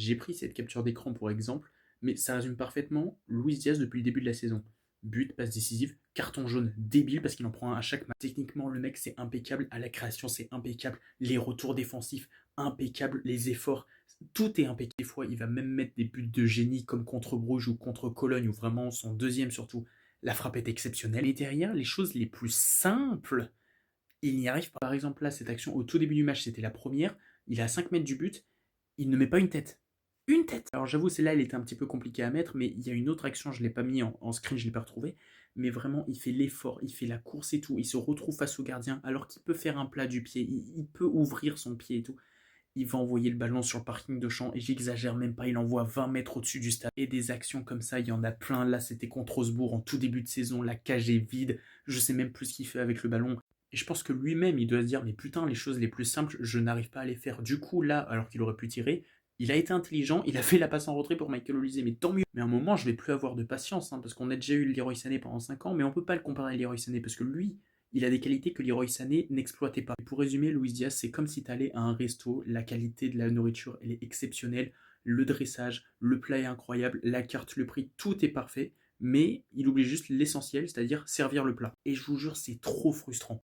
J'ai pris cette capture d'écran pour exemple, mais ça résume parfaitement Luis Diaz depuis le début de la saison. But, passe décisive, carton jaune débile parce qu'il en prend un à chaque match. Techniquement, le mec c'est impeccable, à la création c'est impeccable, les retours défensifs impeccables, les efforts, tout est impeccable. Des fois, il va même mettre des buts de génie comme contre Bruges ou contre Cologne, ou vraiment son deuxième surtout. La frappe est exceptionnelle. Et derrière, les choses les plus simples, il n'y arrive pas. Par exemple, là, cette action au tout début du match, c'était la première. Il est à 5 mètres du but, il ne met pas une tête. Une tête. Alors j'avoue, celle-là, elle était un petit peu compliquée à mettre, mais il y a une autre action, je ne l'ai pas mis en screen, je ne l'ai pas retrouvé. Mais vraiment, il fait l'effort, il fait la course et tout. Il se retrouve face au gardien, alors qu'il peut faire un plat du pied, il peut ouvrir son pied et tout. Il va envoyer le ballon sur le parking de Champ, et j'exagère même pas, il envoie 20 mètres au-dessus du stade. Et des actions comme ça, il y en a plein. Là, c'était contre Osbourg en tout début de saison, la cage est vide, je sais même plus ce qu'il fait avec le ballon. Et je pense que lui-même, il doit se dire, mais putain, les choses les plus simples, je n'arrive pas à les faire. Du coup, là, alors qu'il aurait pu tirer, il a été intelligent, il a fait la passe en retrait pour Michael Olise, mais tant mieux. Mais à un moment, je vais plus avoir de patience, hein, parce qu'on a déjà eu le Leroy Sané pendant 5 ans, mais on peut pas le comparer à Leroy Sané, parce que lui, il a des qualités que Leroy Sané n'exploitait pas. Et pour résumer, Luis Diaz, c'est comme si tu allais à un resto, la qualité de la nourriture, elle est exceptionnelle, le dressage, le plat est incroyable, la carte, le prix, tout est parfait, mais il oublie juste l'essentiel, c'est-à-dire servir le plat. Et je vous jure, c'est trop frustrant.